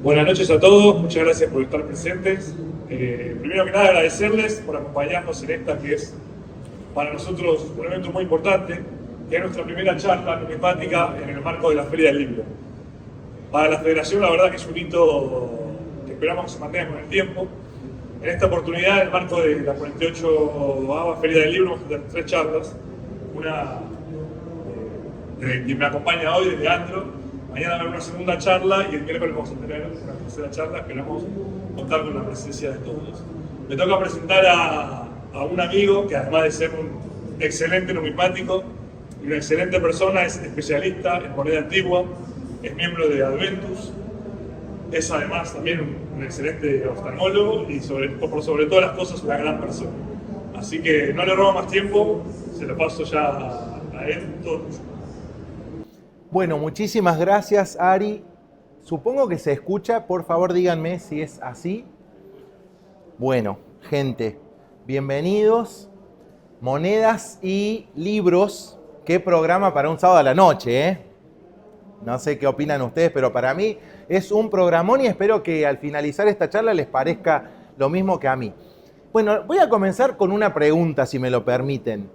Buenas noches a todos, muchas gracias por estar presentes. Primero que nada agradecerles por acompañarnos en esta que es para nosotros un evento muy importante, que es nuestra primera charla numismática en el marco de la Feria del Libro. Para la Federación la verdad que es un hito que esperamos que se mantenga con el tiempo. En esta oportunidad, en el marco de la 48ª Feria del Libro, vamos a tener 3 charlas. Una de quien me acompaña hoy, de Leandro. Mañana va a haber una segunda charla y el miércoles vamos a tener una tercera charla. Esperamos contar con la presencia de todos. Me toca presentar a un amigo que, además de ser un excelente numismático y una excelente persona, es especialista en moneda antigua, es miembro de Adventus, es además también un excelente oftalmólogo y por sobre todas las cosas una gran persona. Así que no le robo más tiempo, se lo paso ya a él todo. Bueno, muchísimas gracias, Ari. Supongo que se escucha, por favor díganme si es así. Bueno, gente, bienvenidos. Monedas y libros. Qué programa para un sábado a la noche, ¿eh? No sé qué opinan ustedes, pero para mí es un programón y espero que al finalizar esta charla les parezca lo mismo que a mí. Bueno, voy a comenzar con una pregunta, si me lo permiten.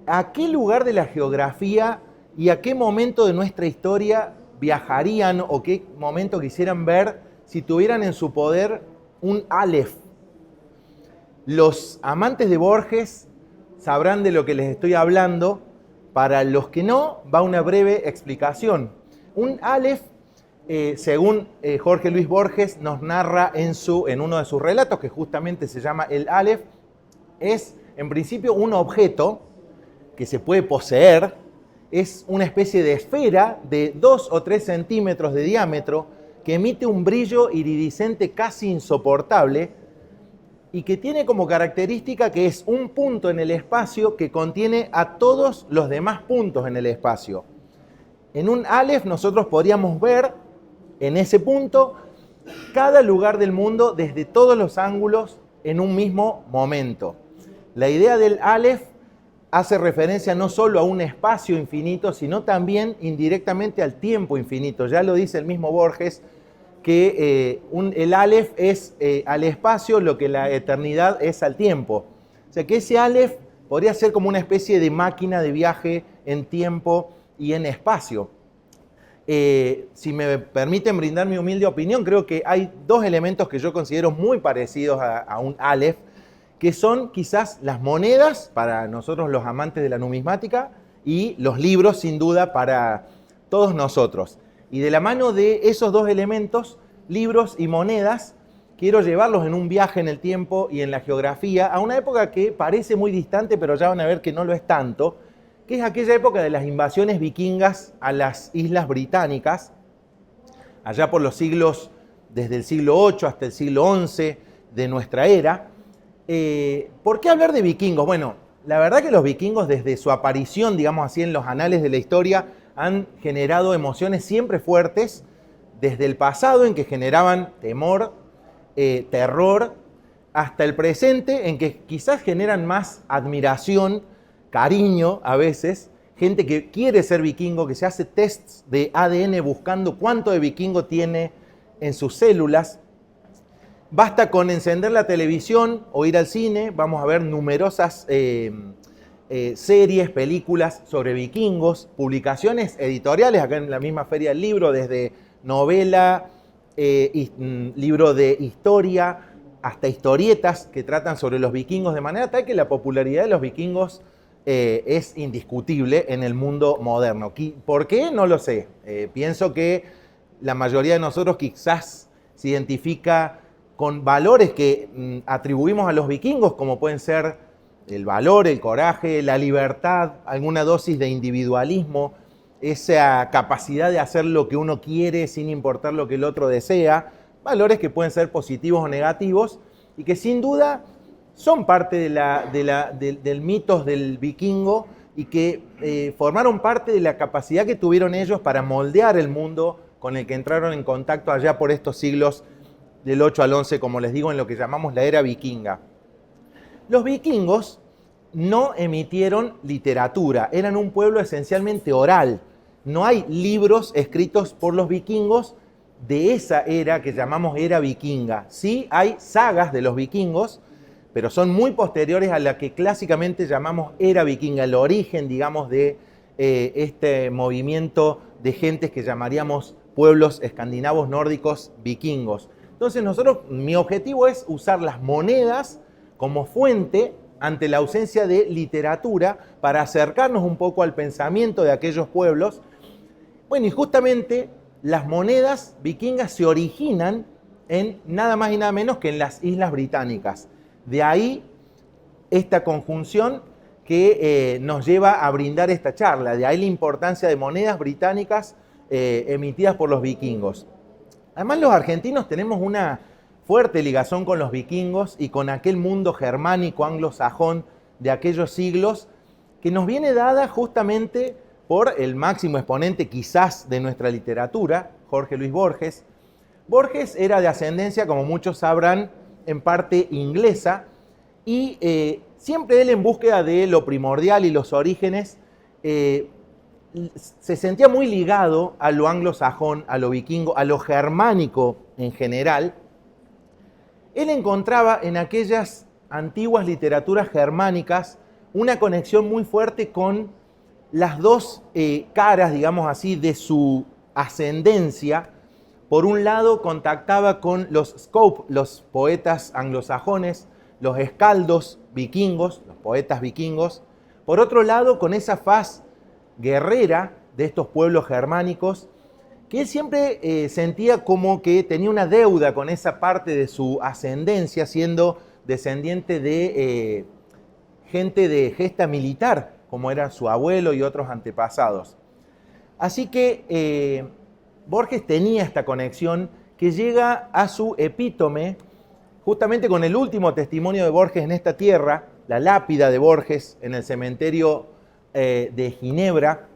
¿A qué lugar de la geografía y a qué momento de nuestra historia viajarían o qué momento quisieran ver si tuvieran en su poder un Aleph? Los amantes de Borges sabrán de lo que les estoy hablando. Para los que no, va una breve explicación. Un Aleph, según Jorge Luis Borges nos narra en uno de sus relatos, que justamente se llama El Aleph, es en principio un objeto que se puede poseer. Es una especie de esfera de 2 o 3 centímetros de diámetro que emite un brillo iridiscente casi insoportable y que tiene como característica que es un punto en el espacio que contiene a todos los demás puntos en el espacio. En un Aleph nosotros podríamos ver en ese punto cada lugar del mundo desde todos los ángulos en un mismo momento. La idea del Aleph hace referencia no solo a un espacio infinito, sino también indirectamente al tiempo infinito. Ya lo dice el mismo Borges, que el Aleph es al espacio lo que la eternidad es al tiempo. O sea que ese Aleph podría ser como una especie de máquina de viaje en tiempo y en espacio. Si me permiten brindar mi humilde opinión, creo que hay 2 elementos que yo considero muy parecidos a un Aleph, que son quizás las monedas para nosotros los amantes de la numismática y los libros sin duda para todos nosotros. Y de la mano de esos 2 elementos, libros y monedas, quiero llevarlos en un viaje en el tiempo y en la geografía a una época que parece muy distante, pero ya van a ver que no lo es tanto, que es aquella época de las invasiones vikingas a las islas británicas, allá por los siglos, desde el siglo VIII hasta el siglo XI de nuestra era. ¿Por qué hablar de vikingos? Bueno, la verdad que los vikingos desde su aparición, digamos así, en los anales de la historia, han generado emociones siempre fuertes, desde el pasado en que generaban temor, terror, hasta el presente en que quizás generan más admiración, cariño a veces, gente que quiere ser vikingo, que se hace tests de ADN buscando cuánto de vikingo tiene en sus células. Basta con encender la televisión o ir al cine, vamos a ver numerosas series, películas sobre vikingos, publicaciones editoriales, acá en la misma Feria del Libro, desde novela, libro de historia, hasta historietas que tratan sobre los vikingos, de manera tal que la popularidad de los vikingos es indiscutible en el mundo moderno. ¿Por qué? No lo sé. Pienso que la mayoría de nosotros quizás se identifica con valores que atribuimos a los vikingos, como pueden ser el valor, el coraje, la libertad, alguna dosis de individualismo, esa capacidad de hacer lo que uno quiere sin importar lo que el otro desea, valores que pueden ser positivos o negativos y que sin duda son parte del mitos del vikingo y que formaron parte de la capacidad que tuvieron ellos para moldear el mundo con el que entraron en contacto allá por estos siglos del 8 al 11, como les digo, en lo que llamamos la era vikinga. Los vikingos no emitieron literatura, eran un pueblo esencialmente oral. No hay libros escritos por los vikingos de esa era que llamamos era vikinga. Sí hay sagas de los vikingos, pero son muy posteriores a la que clásicamente llamamos era vikinga, el origen, digamos, de este movimiento de gentes que llamaríamos pueblos escandinavos nórdicos vikingos. Entonces mi objetivo es usar las monedas como fuente ante la ausencia de literatura para acercarnos un poco al pensamiento de aquellos pueblos. Bueno, y justamente las monedas vikingas se originan en nada más y nada menos que en las Islas Británicas. De ahí esta conjunción que nos lleva a brindar esta charla, de ahí la importancia de monedas británicas emitidas por los vikingos. Además, los argentinos tenemos una fuerte ligazón con los vikingos y con aquel mundo germánico, anglosajón de aquellos siglos, que nos viene dada justamente por el máximo exponente quizás de nuestra literatura, Jorge Luis Borges. Borges era de ascendencia, como muchos sabrán, en parte inglesa, y siempre él en búsqueda de lo primordial y los orígenes, se sentía muy ligado a lo anglosajón, a lo vikingo, a lo germánico en general. Él encontraba en aquellas antiguas literaturas germánicas una conexión muy fuerte con las dos caras, digamos así, de su ascendencia. Por un lado, contactaba con los Scop, los poetas anglosajones, los escaldos vikingos, los poetas vikingos. Por otro lado, con esa faz guerrera de estos pueblos germánicos, que él siempre sentía como que tenía una deuda con esa parte de su ascendencia, siendo descendiente de gente de gesta militar, como era su abuelo y otros antepasados. Así que Borges tenía esta conexión que llega a su epítome justamente con el último testimonio de Borges en esta tierra, la lápida de Borges en el cementerio de Ginebra.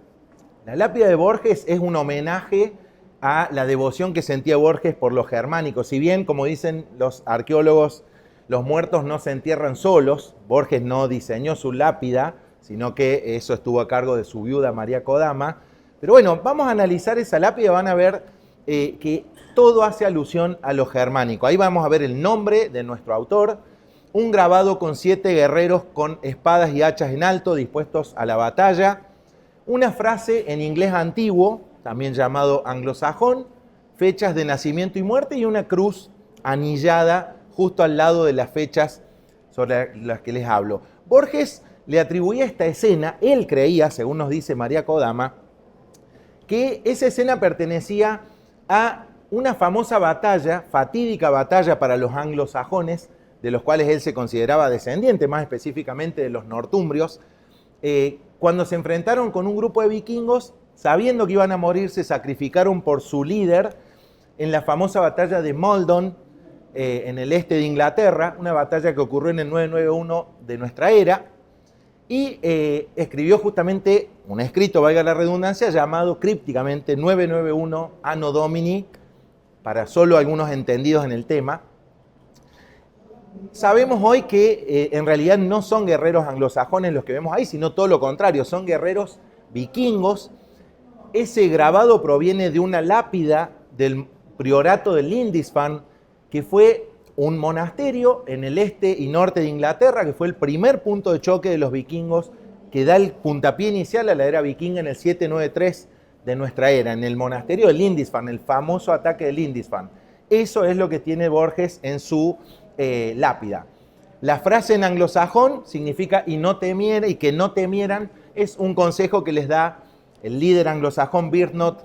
La lápida de Borges es un homenaje a la devoción que sentía Borges por los germánicos. Si bien, como dicen los arqueólogos, los muertos no se entierran solos, Borges no diseñó su lápida, sino que eso estuvo a cargo de su viuda María Kodama. Pero bueno, vamos a analizar esa lápida y van a ver que todo hace alusión a lo germánico. Ahí vamos a ver el nombre de nuestro autor, un grabado con 7 guerreros con espadas y hachas en alto dispuestos a la batalla, una frase en inglés antiguo, también llamado anglosajón, fechas de nacimiento y muerte y una cruz anillada justo al lado de las fechas sobre las que les hablo. Borges le atribuía esta escena, él creía, según nos dice María Kodama, que esa escena pertenecía a una famosa batalla, fatídica batalla para los anglosajones, de los cuales él se consideraba descendiente, más específicamente de los nortumbrios, cuando se enfrentaron con un grupo de vikingos, sabiendo que iban a morir, se sacrificaron por su líder en la famosa batalla de Maldon, en el este de Inglaterra, una batalla que ocurrió en el 991 de nuestra era, y escribió justamente un escrito, valga la redundancia, llamado crípticamente 991 Anno Domini, para solo algunos entendidos en el tema. Sabemos hoy que en realidad no son guerreros anglosajones los que vemos ahí, sino todo lo contrario, son guerreros vikingos. Ese grabado proviene de una lápida del priorato de Lindisfarne, que fue un monasterio en el este y norte de Inglaterra, que fue el primer punto de choque de los vikingos, que da el puntapié inicial a la era vikinga en el 793 de nuestra era, en el monasterio de Lindisfarne, el famoso ataque de Lindisfarne. Eso es lo que tiene Borges en su lápida. La frase en anglosajón significa y que no temieran, es un consejo que les da el líder anglosajón Byrhtnoth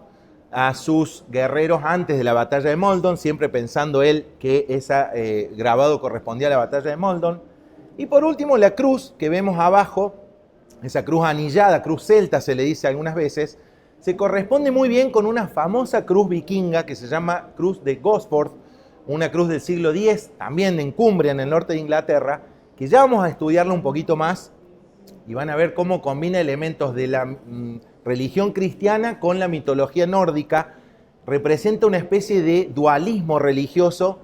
a sus guerreros antes de la batalla de Maldon, siempre pensando él que ese grabado correspondía a la batalla de Maldon. Y por último, la cruz que vemos abajo, esa cruz anillada, cruz celta se le dice algunas veces, se corresponde muy bien con una famosa cruz vikinga que se llama Cruz de Gosforth, una cruz del siglo X, también en Cumbria, en el norte de Inglaterra, que ya vamos a estudiarla un poquito más y van a ver cómo combina elementos de la religión cristiana con la mitología nórdica. Representa una especie de dualismo religioso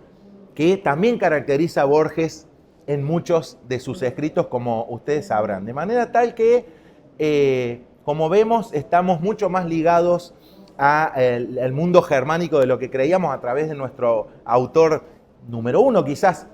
que también caracteriza a Borges en muchos de sus escritos, como ustedes sabrán. De manera tal que, como vemos, estamos mucho más ligados al mundo germánico de lo que creíamos a través de nuestro autor número uno, quizás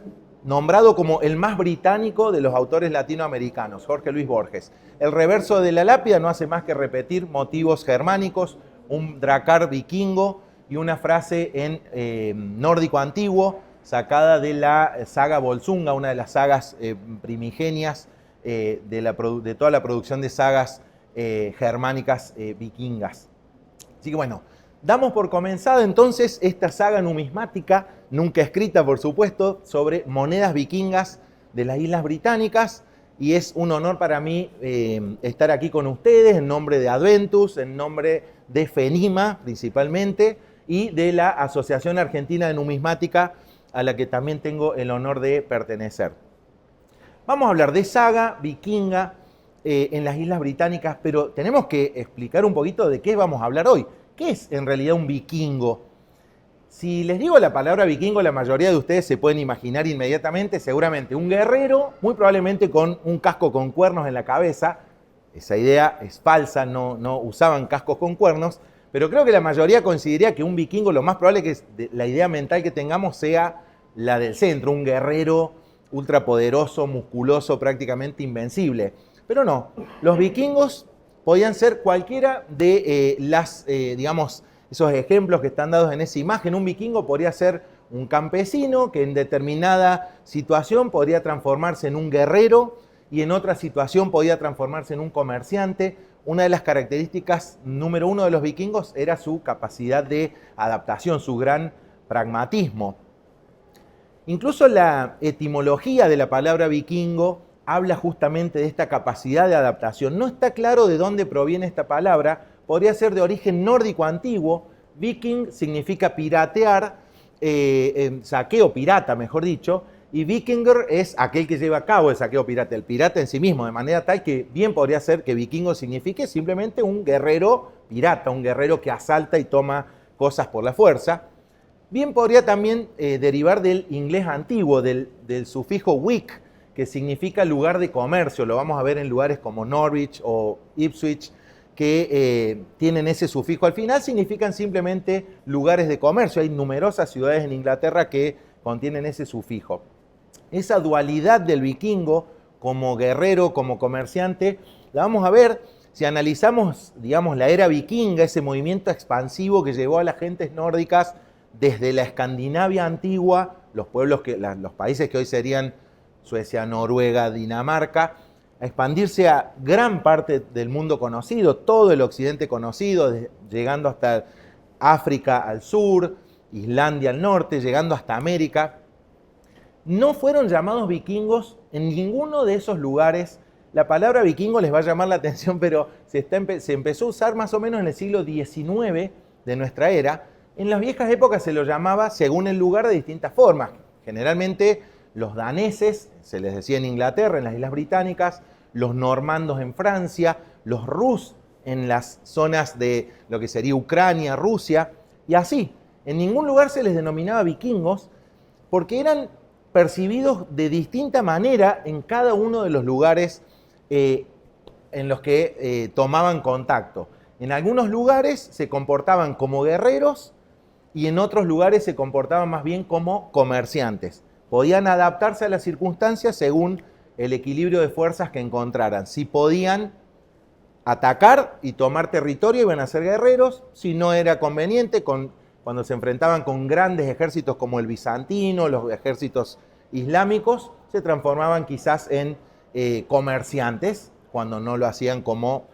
nombrado como el más británico de los autores latinoamericanos, Jorge Luis Borges. El reverso de la lápida no hace más que repetir motivos germánicos, un dracar vikingo y una frase en nórdico antiguo, sacada de la saga Volsunga, una de las sagas primigenias de toda la producción de sagas germánicas vikingas. Así que bueno, damos por comenzada entonces esta saga numismática, nunca escrita por supuesto, sobre monedas vikingas de las Islas Británicas, y es un honor para mí estar aquí con ustedes en nombre de Adventus, en nombre de FENIMA principalmente, y de la Asociación Argentina de Numismática, a la que también tengo el honor de pertenecer. Vamos a hablar de saga vikinga en las Islas Británicas, pero tenemos que explicar un poquito de qué vamos a hablar hoy. ¿Qué es en realidad un vikingo? Si les digo la palabra vikingo, la mayoría de ustedes se pueden imaginar inmediatamente, seguramente un guerrero, muy probablemente con un casco con cuernos en la cabeza. Esa idea es falsa, no usaban cascos con cuernos, pero creo que la mayoría consideraría que un vikingo, lo más probable que la idea mental que tengamos sea la del centro, un guerrero ultrapoderoso, musculoso, prácticamente invencible. Pero no, los vikingos podían ser cualquiera de digamos, esos ejemplos que están dados en esa imagen. Un vikingo podría ser un campesino que en determinada situación podría transformarse en un guerrero y en otra situación podía transformarse en un comerciante. Una de las características número uno de los vikingos era su capacidad de adaptación, su gran pragmatismo. Incluso la etimología de la palabra vikingo habla justamente de esta capacidad de adaptación. No está claro de dónde proviene esta palabra, podría ser de origen nórdico antiguo. Viking significa piratear, saqueo pirata, mejor dicho, y vikinger es aquel que lleva a cabo el saqueo pirata, el pirata en sí mismo, de manera tal que bien podría ser que vikingo signifique simplemente un guerrero pirata, un guerrero que asalta y toma cosas por la fuerza. Bien podría también derivar del inglés antiguo, del sufijo wick, que significa lugar de comercio. Lo vamos a ver en lugares como Norwich o Ipswich, que tienen ese sufijo al final, significan simplemente lugares de comercio. Hay numerosas ciudades en Inglaterra que contienen ese sufijo. Esa dualidad del vikingo como guerrero, como comerciante, la vamos a ver si analizamos, digamos, la era vikinga, ese movimiento expansivo que llevó a las gentes nórdicas desde la Escandinavia antigua, los países que hoy serían Suecia, Noruega, Dinamarca, a expandirse a gran parte del mundo conocido, todo el occidente conocido, llegando hasta África al sur, Islandia al norte, llegando hasta América. No fueron llamados vikingos en ninguno de esos lugares. La palabra vikingo les va a llamar la atención, pero se empezó a usar más o menos en el siglo XIX de nuestra era. En las viejas épocas se lo llamaba según el lugar de distintas formas. Generalmente los daneses, se les decía en Inglaterra, en las Islas Británicas, los normandos en Francia, los rus en las zonas de lo que sería Ucrania, Rusia, y así. En ningún lugar se les denominaba vikingos porque eran percibidos de distinta manera en cada uno de los lugares en los que tomaban contacto. En algunos lugares se comportaban como guerreros y en otros lugares se comportaban más bien como comerciantes. Podían adaptarse a las circunstancias según el equilibrio de fuerzas que encontraran. Si podían atacar y tomar territorio, iban a ser guerreros. Si no era conveniente, cuando se enfrentaban con grandes ejércitos como el bizantino, los ejércitos islámicos, se transformaban quizás en comerciantes, cuando no lo hacían como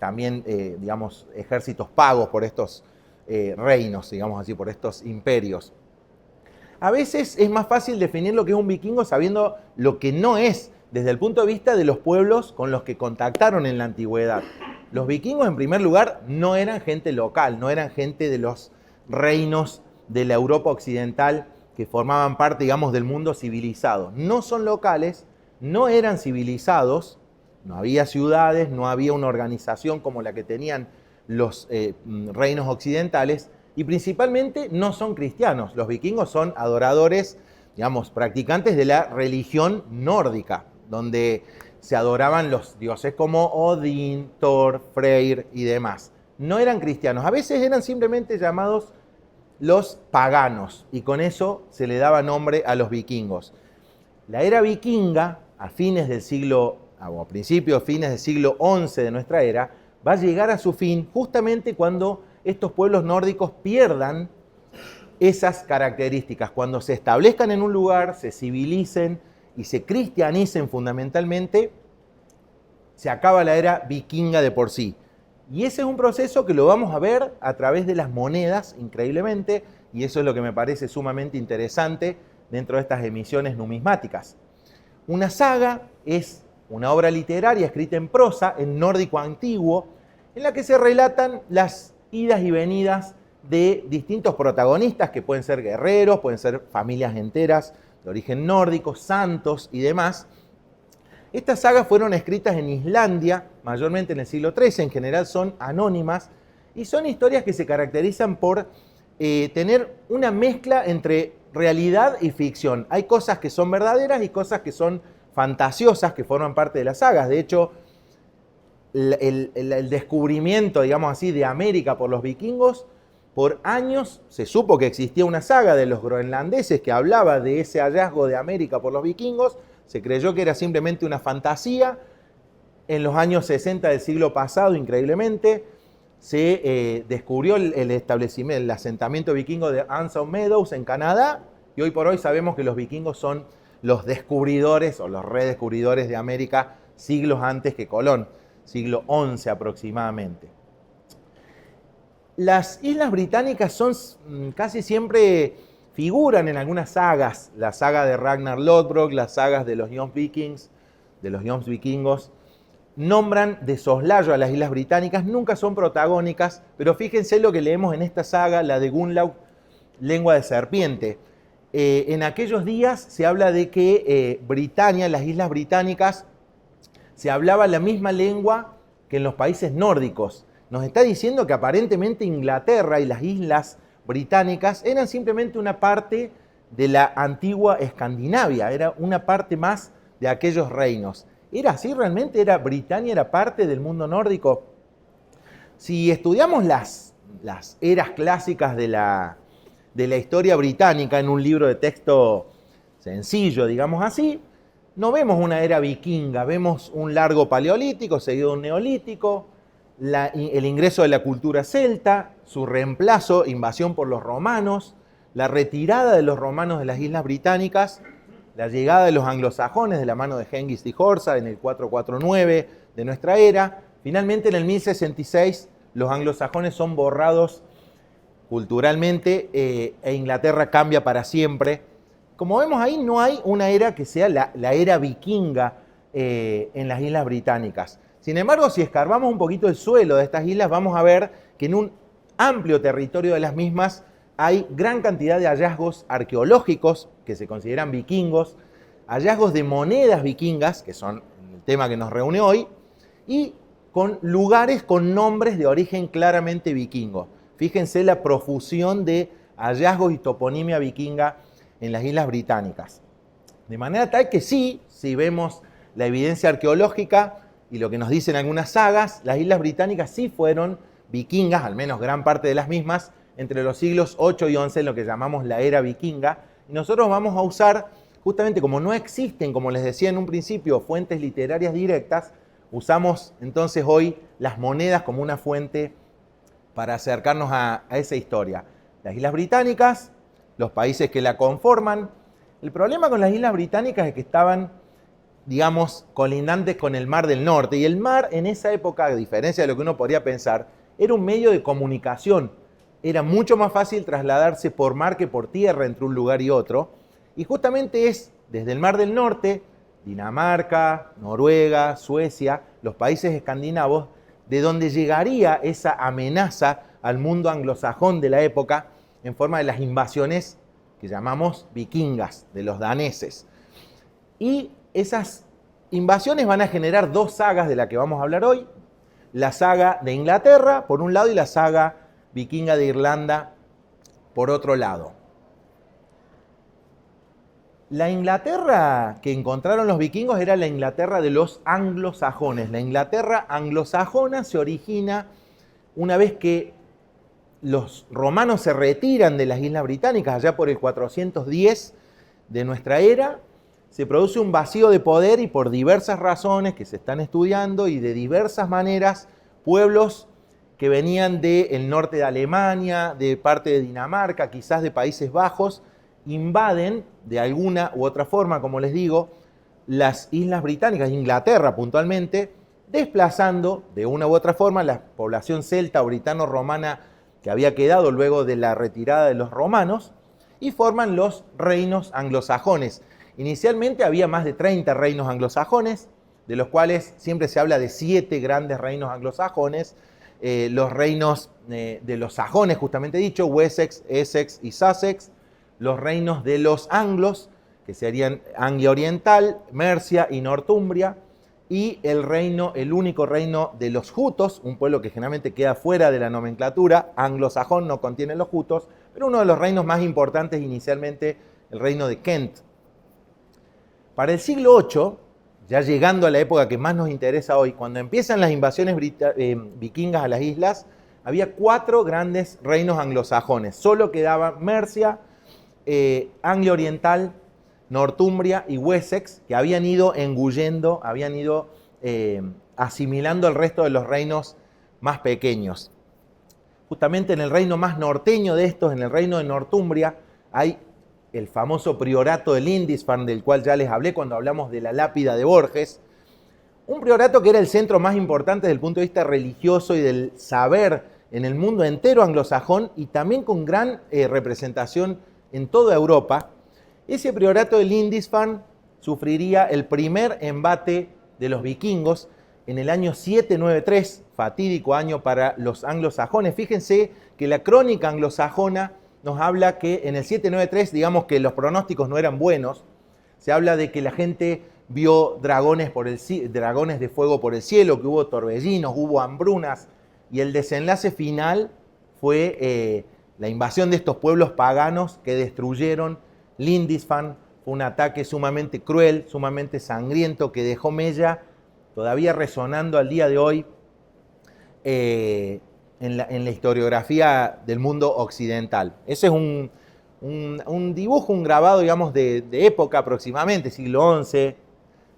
también, digamos, ejércitos pagos por estos reinos, digamos así, por estos imperios. A veces es más fácil definir lo que es un vikingo sabiendo lo que no es, desde el punto de vista de los pueblos con los que contactaron en la antigüedad. Los vikingos, en primer lugar, no eran gente local, no eran gente de los reinos de la Europa occidental que formaban parte, digamos, del mundo civilizado. No son locales, no eran civilizados, no había ciudades, no había una organización como la que tenían los reinos occidentales, y principalmente no son cristianos. Los vikingos son adoradores, digamos, practicantes de la religión nórdica, donde se adoraban los dioses como Odín, Thor, Freyr y demás. no eran cristianos. A veces eran simplemente llamados los paganos, y con eso se le daba nombre a los vikingos. La era vikinga, a fines del siglo, o a principios, fines del siglo XI de nuestra era, va a llegar a su fin justamente cuando estos pueblos nórdicos pierdan esas características, cuando se establezcan en un lugar, se civilicen y se cristianicen fundamentalmente, se acaba la era vikinga de por sí. Y ese es un proceso que lo vamos a ver a través de las monedas, increíblemente, y eso es lo que me parece sumamente interesante dentro de estas emisiones numismáticas. Una saga es una obra literaria escrita en prosa, en nórdico antiguo, en la que se relatan las idas y venidas de distintos protagonistas, que pueden ser guerreros, pueden ser familias enteras de origen nórdico, santos y demás. Estas sagas fueron escritas en Islandia, mayormente en el siglo XIII, en general son anónimas, y son historias que se caracterizan por tener una mezcla entre realidad y ficción. Hay cosas que son verdaderas y cosas que son fantasiosas, que forman parte de las sagas. De hecho, el descubrimiento, digamos así, de América por los vikingos, por años se supo que existía una saga de los groenlandeses que hablaba de ese hallazgo de América por los vikingos. Se creyó que era simplemente una fantasía. En los años 60 del siglo pasado, increíblemente, se descubrió el establecimiento, el asentamiento vikingo de Anson Meadows en Canadá, y hoy por hoy sabemos que los vikingos son los descubridores o los redescubridores de América siglos antes que Colón, siglo XI aproximadamente. Las Islas Británicas son casi siempre figuran en algunas sagas, la saga de Ragnar Lodbrok, las sagas de los Jomsvikings, de los Jomsvikingos, nombran de soslayo a las Islas Británicas, nunca son protagónicas, pero fíjense lo que leemos en esta saga, la de Gunnlaug, Lengua de Serpiente. En aquellos días se habla de que Britania, las Islas Británicas, se hablaba la misma lengua que en los países nórdicos. Nos está diciendo que aparentemente Inglaterra y las Islas Británicas eran simplemente una parte de la antigua Escandinavia, era una parte más de aquellos reinos. ¿Era así realmente? ¿Britania era parte del mundo nórdico? Si estudiamos las eras clásicas de la historia británica en un libro de texto sencillo, digamos así, no vemos una era vikinga, vemos un largo paleolítico seguido de un neolítico, el ingreso de la cultura celta, su reemplazo, invasión por los romanos, la retirada de los romanos de las Islas Británicas, la llegada de los anglosajones de la mano de Hengist y Horsa en el 449 de nuestra era. Finalmente, en el 1066, los anglosajones son borrados culturalmente e Inglaterra cambia para siempre. Como vemos ahí, no hay una era que sea la era vikinga en las Islas Británicas. Sin embargo, si escarbamos un poquito el suelo de estas islas, vamos a ver que en un amplio territorio de las mismas hay gran cantidad de hallazgos arqueológicos que se consideran vikingos, hallazgos de monedas vikingas, que son el tema que nos reúne hoy, y con lugares con nombres de origen claramente vikingo. Fíjense la profusión de hallazgos y toponimia vikinga en las Islas Británicas. De manera tal que sí, si vemos la evidencia arqueológica y lo que nos dicen algunas sagas, las Islas Británicas sí fueron vikingas, al menos gran parte de las mismas, entre los siglos 8 y 11 en lo que llamamos la era vikinga. Y nosotros vamos a usar, justamente como no existen, como les decía en un principio, fuentes literarias directas, usamos entonces hoy las monedas como una fuente para acercarnos a esa historia. Las Islas Británicas, los países que la conforman. El problema con las Islas Británicas es que estaban, digamos, colindantes con el Mar del Norte. Y el mar en esa época, a diferencia de lo que uno podría pensar, era un medio de comunicación. Era mucho más fácil trasladarse por mar que por tierra entre un lugar y otro. Y justamente es desde el Mar del Norte, Dinamarca, Noruega, Suecia, los países escandinavos, de donde llegaría esa amenaza al mundo anglosajón de la época en forma de las invasiones que llamamos vikingas, de los daneses. Y esas invasiones van a generar dos sagas de las que vamos a hablar hoy. La saga de Inglaterra, por un lado, y la saga vikinga de Irlanda, por otro lado. La Inglaterra que encontraron los vikingos era la Inglaterra de los anglosajones. La Inglaterra anglosajona se origina una vez que los romanos se retiran de las Islas Británicas, allá por el 410 de nuestra era, se produce un vacío de poder y por diversas razones que se están estudiando y de diversas maneras, pueblos que venían del norte de Alemania, de parte de Dinamarca, quizás de Países Bajos, invaden de alguna u otra forma, como les digo, las Islas Británicas, Inglaterra puntualmente, desplazando de una u otra forma la población celta o britano-romana que había quedado luego de la retirada de los romanos, y forman los reinos anglosajones. Inicialmente había más de 30 reinos anglosajones, de los cuales siempre se habla de 7 grandes reinos anglosajones, los reinos de los sajones, justamente dicho, Wessex, Essex y Sussex, los reinos de los anglos, que serían Anglia Oriental, Mercia y Northumbria, y el único reino de los jutos, un pueblo que generalmente queda fuera de la nomenclatura, anglosajón no contiene los jutos, pero uno de los reinos más importantes inicialmente, el reino de Kent. Para el siglo VIII, ya llegando a la época que más nos interesa hoy, cuando empiezan las invasiones vikingas a las islas, había 4 grandes reinos anglosajones. Solo quedaban Mercia, Anglia Oriental, Northumbria y Wessex, que habían ido engullendo, habían ido asimilando al resto de los reinos más pequeños. Justamente en el reino más norteño de estos, en el reino de Northumbria, hay el famoso priorato de Lindisfarne, del cual ya les hablé cuando hablamos de la lápida de Borges. Un priorato que era el centro más importante desde el punto de vista religioso y del saber en el mundo entero anglosajón y también con gran representación en toda Europa. Ese priorato de Lindisfarne sufriría el primer embate de los vikingos en el año 793, fatídico año para los anglosajones. Fíjense que la crónica anglosajona nos habla que en el 793, digamos que los pronósticos no eran buenos. Se habla de que la gente vio dragones de fuego por el cielo, que hubo torbellinos, hubo hambrunas, y el desenlace final fue la invasión de estos pueblos paganos que destruyeron Lindisfarne. Fue un ataque sumamente cruel, sumamente sangriento, que dejó mella todavía resonando al día de hoy en la historiografía del mundo occidental. Ese es un dibujo, un grabado, digamos, de época aproximadamente, siglo XI,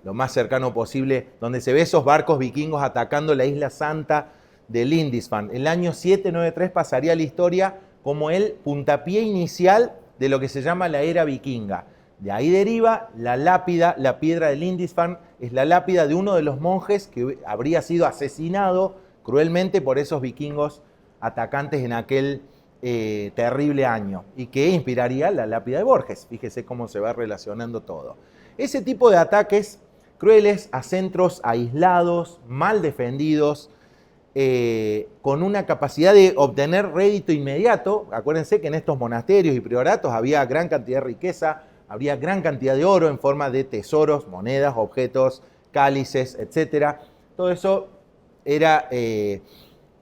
lo más cercano posible, donde se ve esos barcos vikingos atacando la isla santa de Lindisfarne. El año 793 pasaría a la historia como el puntapié inicial de lo que se llama la era vikinga. De ahí deriva la lápida, la piedra de Lindisfarne, es la lápida de uno de los monjes que habría sido asesinado cruelmente por esos vikingos atacantes en aquel terrible año y que inspiraría la lápida de Borges. Fíjese cómo se va relacionando todo. Ese tipo de ataques crueles a centros aislados, mal defendidos, con una capacidad de obtener rédito inmediato. Acuérdense que en estos monasterios y prioratos había gran cantidad de riqueza, había gran cantidad de oro en forma de tesoros, monedas, objetos, cálices, etc. Todo eso era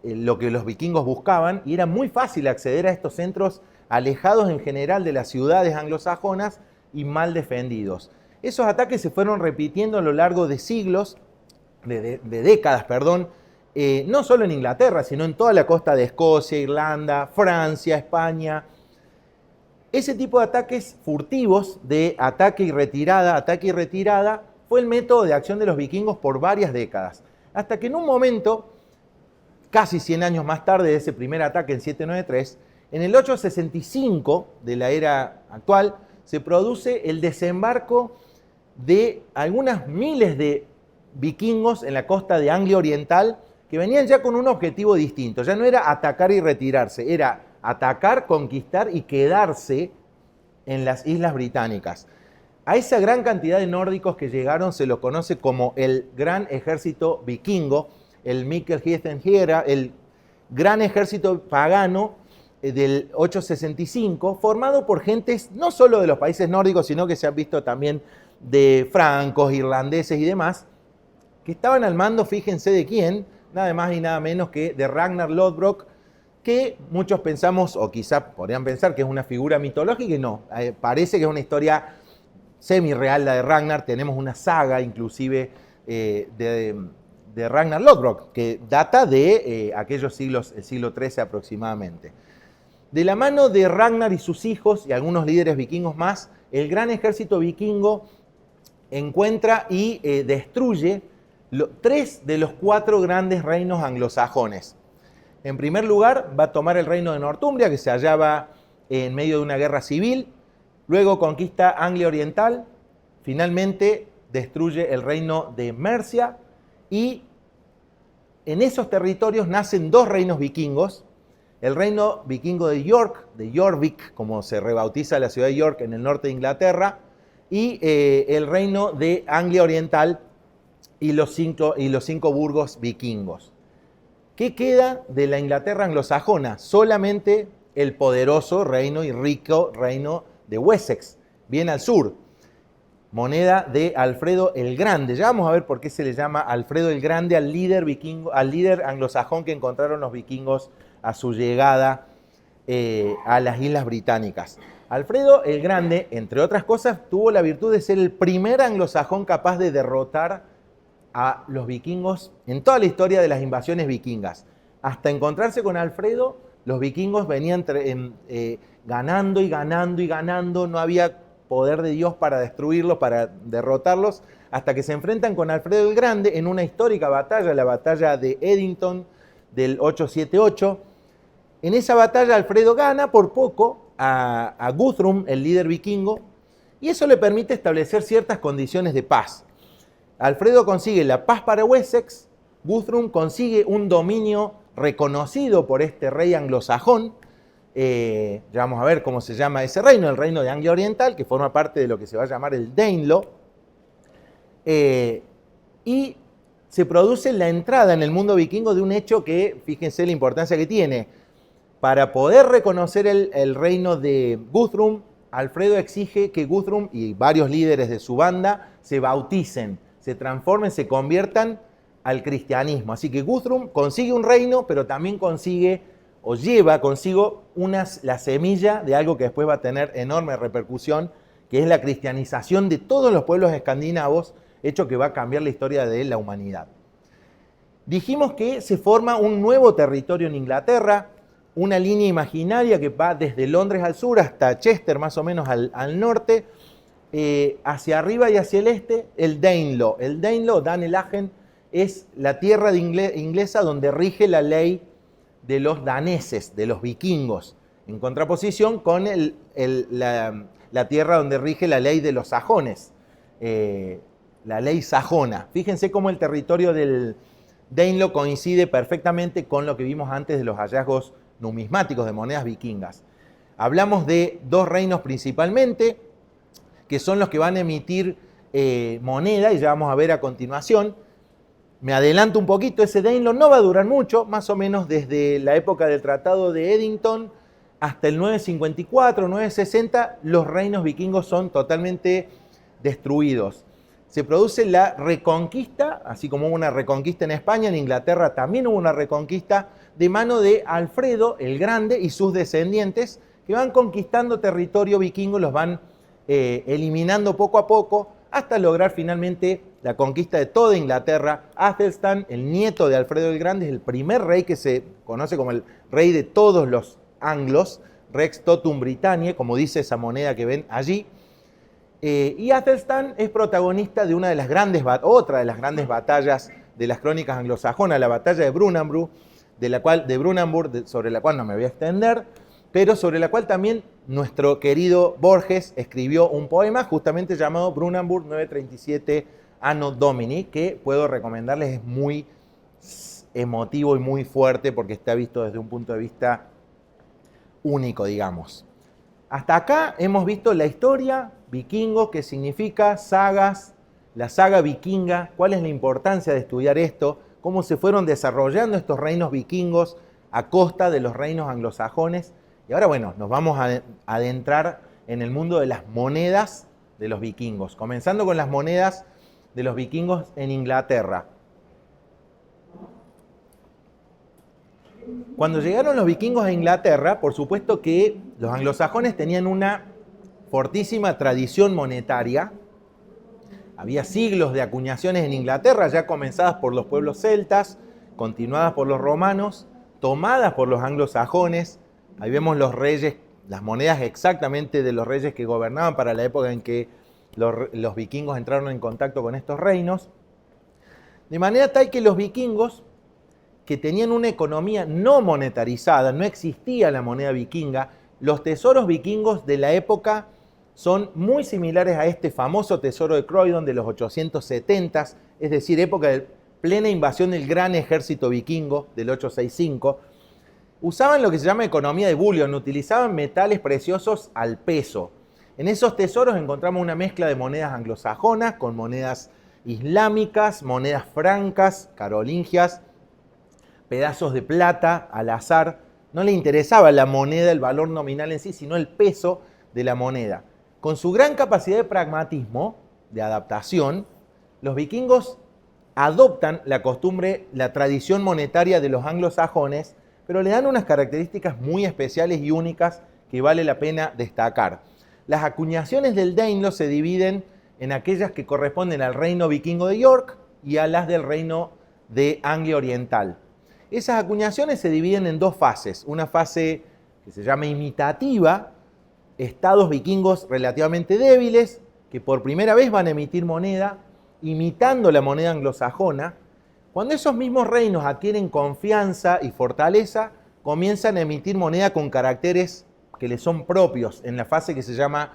lo que los vikingos buscaban y era muy fácil acceder a estos centros alejados en general de las ciudades anglosajonas y mal defendidos. Esos ataques se fueron repitiendo a lo largo de siglos, de décadas, perdón, no solo en Inglaterra, sino en toda la costa de Escocia, Irlanda, Francia, España. Ese tipo de ataques furtivos, de ataque y retirada, fue el método de acción de los vikingos por varias décadas. Hasta que en un momento, casi 100 años más tarde de ese primer ataque en 793, en el 865 de la era actual, se produce el desembarco de algunas miles de vikingos en la costa de Anglia Oriental que venían ya con un objetivo distinto. Ya no era atacar y retirarse, era atacar, conquistar y quedarse en las Islas Británicas. A esa gran cantidad de nórdicos que llegaron se lo conoce como el Gran Ejército Vikingo, el Mikelheitenheera, el gran ejército pagano del 865, formado por gentes no solo de los países nórdicos, sino que se han visto también de francos, irlandeses y demás, que estaban al mando, fíjense de quién, nada más y nada menos que de Ragnar Lodbrok, que muchos pensamos, o quizá podrían pensar que es una figura mitológica, y no, parece que es una historia semi-real la de Ragnar. Tenemos una saga inclusive de de Ragnar Lodbrok, que data de aquellos siglos, el siglo XIII aproximadamente. De la mano de Ragnar y sus hijos y algunos líderes vikingos más, el gran ejército vikingo encuentra y destruye 3 de los 4 grandes reinos anglosajones. En primer lugar, va a tomar el reino de Northumbria, que se hallaba en medio de una guerra civil. Luego conquista Anglia Oriental. Finalmente destruye el reino de Mercia. Y en esos territorios nacen 2 reinos vikingos. El reino vikingo de York, de Jorvik, como se rebautiza la ciudad de York en el norte de Inglaterra. Y el reino de Anglia Oriental y los 5 burgos vikingos. ¿Qué queda de la Inglaterra anglosajona? Solamente el poderoso reino y rico reino de Wessex, bien al sur. Moneda de Alfredo el Grande. Ya vamos a ver por qué se le llama Alfredo el Grande al líder vikingo, al líder anglosajón que encontraron los vikingos a su llegada a las Islas Británicas. Alfredo el Grande, entre otras cosas, tuvo la virtud de ser el primer anglosajón capaz de derrotar a los vikingos en toda la historia de las invasiones vikingas. Hasta encontrarse con Alfredo, los vikingos venían ganando y ganando y ganando, no había poder de Dios para destruirlos, para derrotarlos, hasta que se enfrentan con Alfredo el Grande en una histórica batalla, la batalla de Edington del 878. En esa batalla Alfredo gana por poco a Guthrum, el líder vikingo, y eso le permite establecer ciertas condiciones de paz. Alfredo consigue la paz para Wessex, Guthrum consigue un dominio reconocido por este rey anglosajón. Ya vamos a ver cómo se llama ese reino, el reino de Anglia Oriental, que forma parte de lo que se va a llamar el Danelaw. Y se produce la entrada en el mundo vikingo de un hecho que, fíjense la importancia que tiene. Para poder reconocer el reino de Guthrum, Alfredo exige que Guthrum y varios líderes de su banda se bauticen, se transformen, se conviertan al cristianismo. Así que Guthrum consigue un reino, pero también consigue o lleva consigo la semilla de algo que después va a tener enorme repercusión, que es la cristianización de todos los pueblos escandinavos, hecho que va a cambiar la historia de la humanidad. Dijimos que se forma un nuevo territorio en Inglaterra, una línea imaginaria que va desde Londres al sur hasta Chester, más o menos al norte, hacia arriba y hacia el este, el Danelaw. El Danelaw, Danelagen, es la tierra inglesa donde rige la ley de los daneses, de los vikingos, en contraposición con la tierra donde rige la ley de los sajones, la ley sajona. Fíjense cómo el territorio del Danelaw coincide perfectamente con lo que vimos antes de los hallazgos numismáticos de monedas vikingas. Hablamos de 2 reinos principalmente, que son los que van a emitir moneda, y ya vamos a ver a continuación. Me adelanto un poquito, ese Danelaw no va a durar mucho, más o menos desde la época del Tratado de Edington hasta el 954, 960, los reinos vikingos son totalmente destruidos. Se produce la reconquista, así como hubo una reconquista en España, en Inglaterra también hubo una reconquista de mano de Alfredo el Grande y sus descendientes, que van conquistando territorio vikingo, los van eliminando poco a poco, hasta lograr finalmente la conquista de toda Inglaterra. Athelstan, el nieto de Alfredo el Grande, es el primer rey que se conoce como el rey de todos los anglos, Rex Totum Britanniae, como dice esa moneda que ven allí. Y Athelstan es protagonista de otra de las grandes batallas de las crónicas anglosajonas, la batalla de Brunanburh, sobre la cual no me voy a extender, pero sobre la cual también nuestro querido Borges escribió un poema justamente llamado Brunanburh 937 Anno Domini, que puedo recomendarles, es muy emotivo y muy fuerte porque está visto desde un punto de vista único, digamos. Hasta acá hemos visto la historia vikingo, que significa sagas, la saga vikinga, cuál es la importancia de estudiar esto, cómo se fueron desarrollando estos reinos vikingos a costa de los reinos anglosajones. Y ahora, bueno, nos vamos a adentrar en el mundo de las monedas de los vikingos, comenzando con las monedas de los vikingos en Inglaterra. Cuando llegaron los vikingos a Inglaterra, por supuesto que los anglosajones tenían una fortísima tradición monetaria, Había siglos de acuñaciones en Inglaterra, ya comenzadas por los pueblos celtas, continuadas por los romanos, tomadas por los anglosajones. Ahí vemos los reyes, las monedas exactamente de los reyes que gobernaban para la época en que los vikingos entraron en contacto con estos reinos. De manera tal que los vikingos, que tenían una economía no monetarizada, no existía la moneda vikinga, los tesoros vikingos de la época son muy similares a este famoso tesoro de Croydon de los 870, es decir, época de plena invasión del gran ejército vikingo del 865. Usaban lo que se llama economía de bullion, utilizaban metales preciosos al peso. En esos tesoros encontramos una mezcla de monedas anglosajonas con monedas islámicas, monedas francas, carolingias, pedazos de plata al azar. No le interesaba la moneda, el valor nominal en sí, sino el peso de la moneda. Con su gran capacidad de pragmatismo, de adaptación, los vikingos adoptan la costumbre, la tradición monetaria de los anglosajones, pero le dan unas características muy especiales y únicas que vale la pena destacar. Las acuñaciones del Danelaw se dividen en aquellas que corresponden al reino vikingo de York y a las del reino de Anglia Oriental. Esas acuñaciones se dividen en dos fases. Una fase que se llama imitativa, estados vikingos relativamente débiles, que por primera vez van a emitir moneda, imitando la moneda anglosajona. Cuando esos mismos reinos adquieren confianza y fortaleza, comienzan a emitir moneda con caracteres que les son propios en la fase que se llama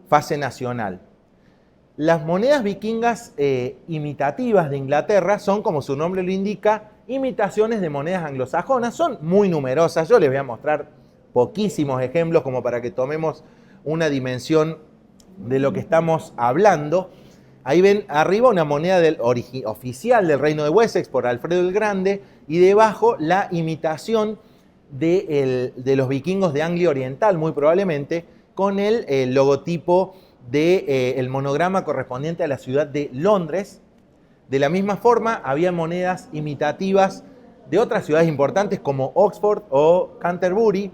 fase nacional. Las monedas vikingas imitativas de Inglaterra son, como su nombre lo indica, imitaciones de monedas anglosajonas. Son muy numerosas, yo les voy a mostrar poquísimos ejemplos como para que tomemos una dimensión de lo que estamos hablando. Ahí ven arriba una moneda oficial del reino de Wessex por Alfredo el Grande y debajo la imitación de los vikingos de Anglia Oriental, muy probablemente, con el logotipo del monograma correspondiente a la ciudad de Londres. De la misma forma, había monedas imitativas de otras ciudades importantes como Oxford o Canterbury,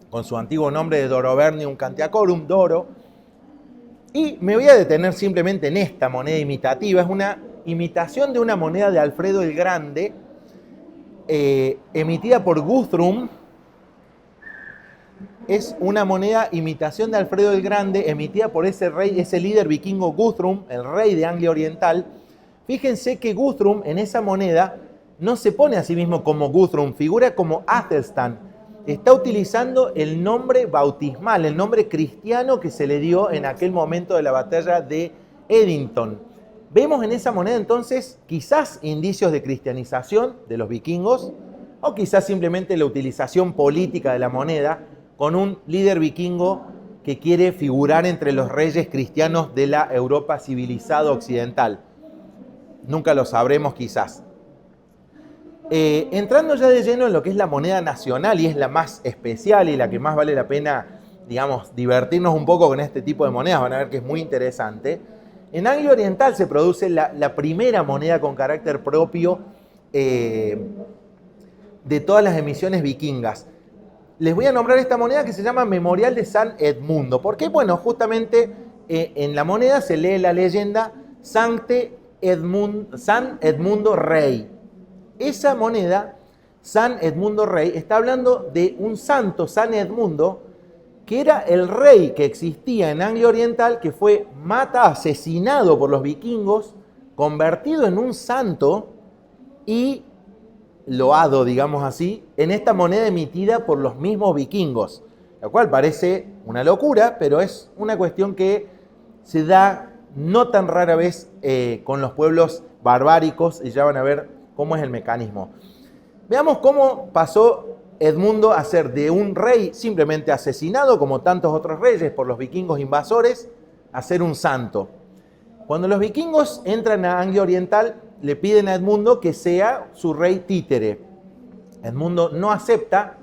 con su antiguo nombre de Dorovernium Cantiacorum, Doro. Y me voy a detener simplemente en esta moneda imitativa. Es una imitación de una moneda de Alfredo el Grande, emitida por Guthrum. Es una moneda imitación de Alfredo el Grande, emitida por ese rey, ese líder vikingo Guthrum, el rey de Anglia Oriental. Fíjense que Guthrum en esa moneda no se pone a sí mismo como Guthrum, figura como Athelstan. Está utilizando el nombre bautismal, el nombre cristiano que se le dio en aquel momento de la batalla de Edington. Vemos en esa moneda entonces quizás indicios de cristianización de los vikingos o quizás simplemente la utilización política de la moneda con un líder vikingo que quiere figurar entre los reyes cristianos de la Europa civilizada occidental. Nunca lo sabremos quizás. Entrando ya de lleno en lo que es la moneda nacional, y es la más especial y la que más vale la pena, digamos, divertirnos un poco con este tipo de monedas, van a ver que es muy interesante. En Anglia Oriental se produce la primera moneda con carácter propio de todas las emisiones vikingas. Les voy a nombrar esta moneda que se llama Memorial de San Edmundo. ¿Por qué? Bueno, justamente en la moneda se lee la leyenda San Edmundo Rey. Esa moneda, San Edmundo Rey, está hablando de un santo, San Edmundo, que era el rey que existía en Anglia Oriental, que fue asesinado por los vikingos, convertido en un santo y loado, digamos así, en esta moneda emitida por los mismos vikingos, lo cual parece una locura, pero es una cuestión que se da no tan rara vez con los pueblos barbáricos, y ya van a ver cómo es el mecanismo. Veamos cómo pasó Edmundo a ser de un rey simplemente asesinado, como tantos otros reyes por los vikingos invasores, a ser un santo. Cuando los vikingos entran a Anglia Oriental, le piden a Edmundo que sea su rey títere. Edmundo no acepta,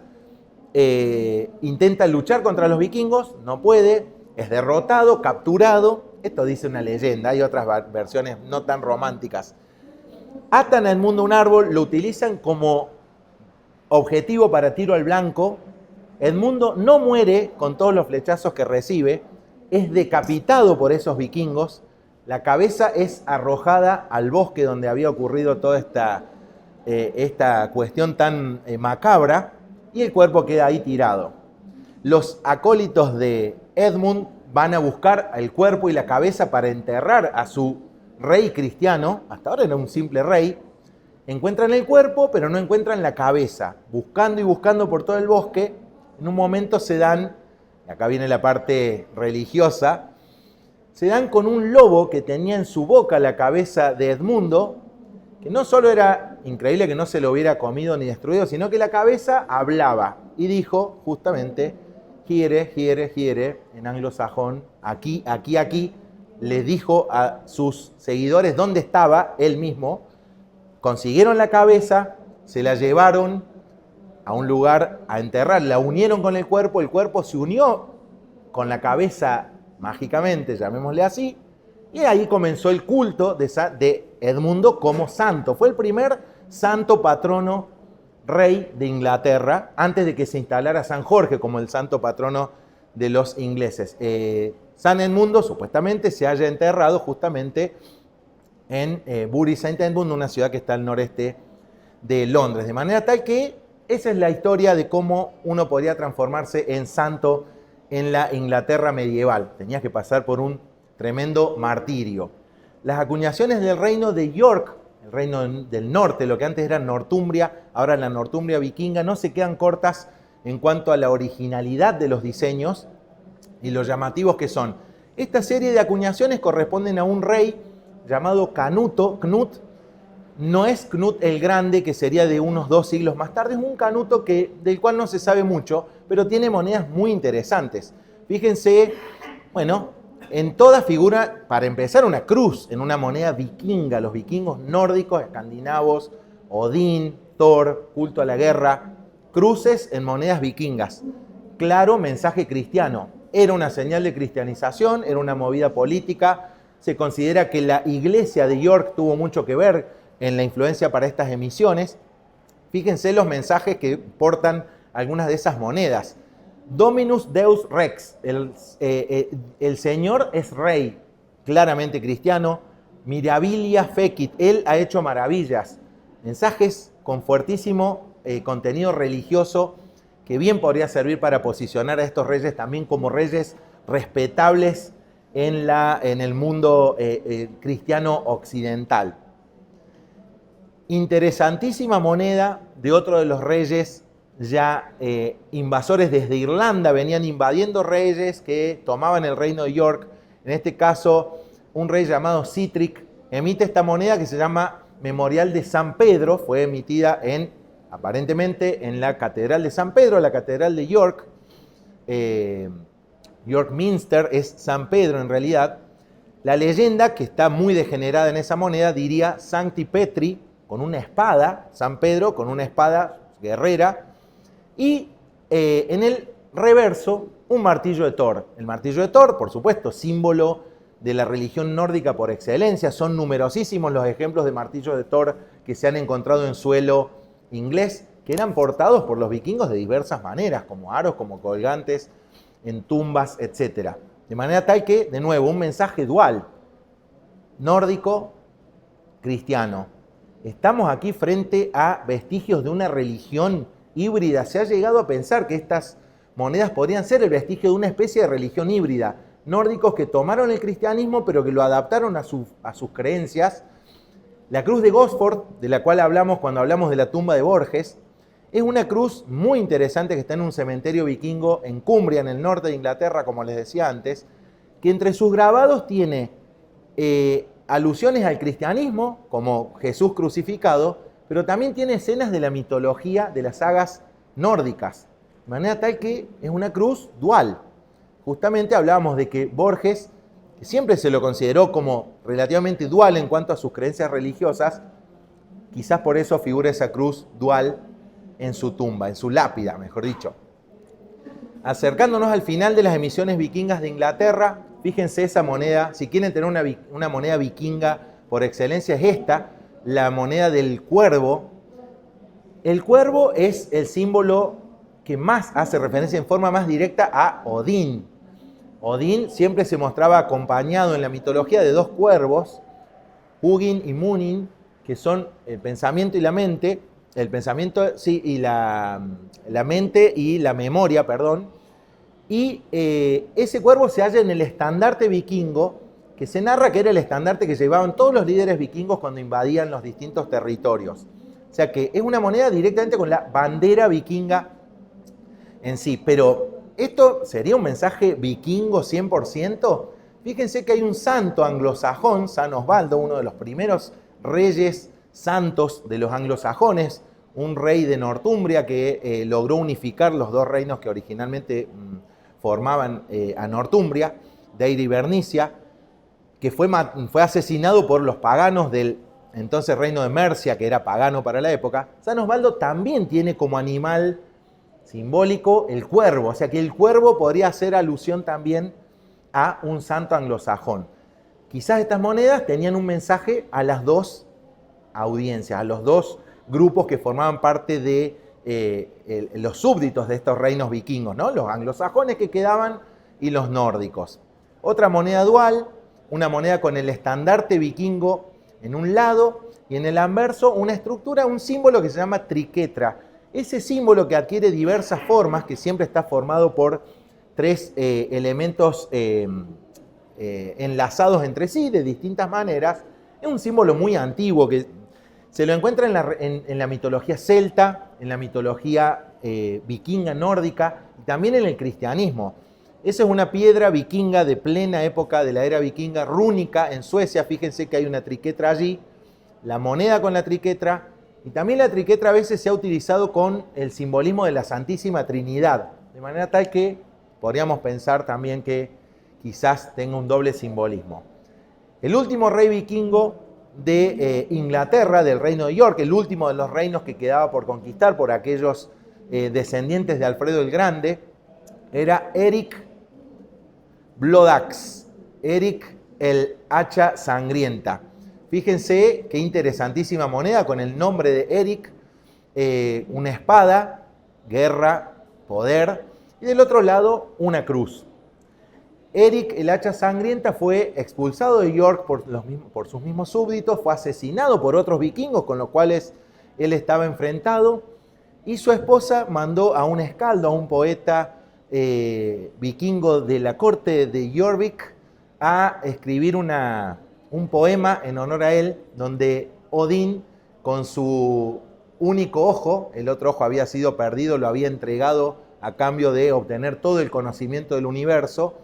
intenta luchar contra los vikingos, no puede, es derrotado, capturado. Esto dice una leyenda, hay otras versiones no tan románticas. Atan a Edmundo a un árbol, lo utilizan como objetivo para tiro al blanco. Edmundo no muere con todos los flechazos que recibe, es decapitado por esos vikingos. La cabeza es arrojada al bosque donde había ocurrido toda esta cuestión tan macabra, y el cuerpo queda ahí tirado. Los acólitos de Edmund van a buscar el cuerpo y la cabeza para enterrar a su rey cristiano. Hasta ahora era un simple rey. Encuentran el cuerpo, pero no encuentran la cabeza. Buscando y buscando por todo el bosque, en un momento se dan, y acá viene la parte religiosa, se dan con un lobo que tenía en su boca la cabeza de Edmundo, que no solo era increíble que no se lo hubiera comido ni destruido, sino que la cabeza hablaba y dijo justamente, hiere, hiere, hiere, en anglosajón, aquí, aquí, aquí. Les dijo a sus seguidores dónde estaba él mismo. Consiguieron la cabeza, se la llevaron a un lugar a enterrar, la unieron con el cuerpo se unió con la cabeza mágicamente, llamémosle así, y ahí comenzó el culto de Edmundo como santo. Fue el primer santo patrono rey de Inglaterra, antes de que se instalara San Jorge como el santo patrono de los ingleses. San Edmundo supuestamente se halla enterrado justamente en Bury St. Edmund, una ciudad que está al noreste de Londres. De manera tal que esa es la historia de cómo uno podría transformarse en santo en la Inglaterra medieval. Tenías que pasar por un tremendo martirio. Las acuñaciones del reino de York, el reino del norte, lo que antes era Northumbria, ahora la Northumbria vikinga, no se quedan cortas en cuanto a la originalidad de los diseños y los llamativos que son. Esta serie de acuñaciones corresponden a un rey llamado Knut. No es Knut el Grande, que sería de unos 2 siglos más tarde, es un Canuto del cual no se sabe mucho, pero tiene monedas muy interesantes. Fíjense, bueno, en toda figura, para empezar, una cruz en una moneda vikinga, los vikingos nórdicos, escandinavos, Odín, Thor, culto a la guerra, cruces en monedas vikingas. Claro, mensaje cristiano. Era una señal de cristianización, era una movida política. Se considera que la iglesia de York tuvo mucho que ver en la influencia para estas emisiones. Fíjense los mensajes que portan algunas de esas monedas. Dominus Deus Rex, el Señor es rey, claramente cristiano. Mirabilia fecit, Él ha hecho maravillas. Mensajes con fuertísimo contenido religioso que bien podría servir para posicionar a estos reyes también como reyes respetables en el mundo cristiano occidental. Interesantísima moneda de otro de los reyes ya invasores desde Irlanda, venían invadiendo reyes que tomaban el reino de York. En este caso, un rey llamado Sitrick emite esta moneda que se llama Memorial de San Pedro. Fue emitida aparentemente en la Catedral de San Pedro, la Catedral de York. York Minster es San Pedro en realidad. La leyenda, que está muy degenerada en esa moneda, diría Sancti Petri, con una espada, San Pedro con una espada guerrera, y en el reverso un martillo de Thor. El martillo de Thor, por supuesto, símbolo de la religión nórdica por excelencia. Son numerosísimos los ejemplos de martillos de Thor que se han encontrado en suelo inglés, que eran portados por los vikingos de diversas maneras, como aros, como colgantes, en tumbas, etc. De manera tal que, de nuevo, un mensaje dual, nórdico, cristiano. Estamos aquí frente a vestigios de una religión híbrida. Se ha llegado a pensar que estas monedas podrían ser el vestigio de una especie de religión híbrida. Nórdicos que tomaron el cristianismo pero que lo adaptaron a sus creencias. La cruz de Gosford, de la cual hablamos cuando hablamos de la tumba de Borges, es una cruz muy interesante que está en un cementerio vikingo en Cumbria, en el norte de Inglaterra, como les decía antes, que entre sus grabados tiene alusiones al cristianismo, como Jesús crucificado, pero también tiene escenas de la mitología de las sagas nórdicas, de manera tal que es una cruz dual. Justamente hablábamos de que Borges, que siempre se lo consideró como relativamente dual en cuanto a sus creencias religiosas, quizás por eso figura esa cruz dual en su tumba, en su lápida, mejor dicho. Acercándonos al final de las emisiones vikingas de Inglaterra, fíjense esa moneda. Si quieren tener una moneda vikinga por excelencia, es esta, la moneda del cuervo. El cuervo es el símbolo que más hace referencia en forma más directa a Odín. Odín siempre se mostraba acompañado en la mitología de dos cuervos, Hugin y Munin, que son el pensamiento y la mente, el pensamiento sí, y la mente y la memoria, perdón. Y ese cuervo se halla en el estandarte vikingo, que se narra que era el estandarte que llevaban todos los líderes vikingos cuando invadían los distintos territorios. O sea que es una moneda directamente con la bandera vikinga en sí. Pero, ¿esto sería un mensaje vikingo 100%? Fíjense que hay un santo anglosajón, San Osvaldo, uno de los primeros reyes santos de los anglosajones, un rey de Northumbria que logró unificar los dos reinos que originalmente formaban a Northumbria, Deira y Bernicia, que fue asesinado por los paganos del entonces reino de Mercia, que era pagano para la época. San Osvaldo también tiene como animal simbólico el cuervo, o sea que el cuervo podría hacer alusión también a un santo anglosajón. Quizás estas monedas tenían un mensaje a las dos audiencias, a los dos grupos que formaban parte de los súbditos de estos reinos vikingos, ¿no? Los anglosajones que quedaban y los nórdicos. Otra moneda dual, una moneda con el estandarte vikingo en un lado y en el anverso una estructura, un símbolo que se llama triquetra. Ese símbolo que adquiere diversas formas, que siempre está formado por tres elementos enlazados entre sí de distintas maneras, es un símbolo muy antiguo que se lo encuentra en la mitología celta, en la mitología vikinga nórdica y también en el cristianismo. Esa es una piedra vikinga de plena época de la era vikinga, rúnica en Suecia. Fíjense que hay una triquetra allí, la moneda con la triquetra, y también la triquetra a veces se ha utilizado con el simbolismo de la Santísima Trinidad, de manera tal que podríamos pensar también que quizás tenga un doble simbolismo. El último rey vikingo de Inglaterra, del reino de York, el último de los reinos que quedaba por conquistar por aquellos descendientes de Alfredo el Grande, era Eric Bloodaxe, Eric el hacha sangrienta. Fíjense qué interesantísima moneda con el nombre de Eric, una espada, guerra, poder, y del otro lado una cruz. Eric el hacha sangrienta fue expulsado de York por sus mismos súbditos, fue asesinado por otros vikingos con los cuales él estaba enfrentado, y su esposa mandó a un escaldo, a un poeta vikingo de la corte de Jorvik, a escribir un poema en honor a él, donde Odín, con su único ojo, el otro ojo había sido perdido, lo había entregado a cambio de obtener todo el conocimiento del universo,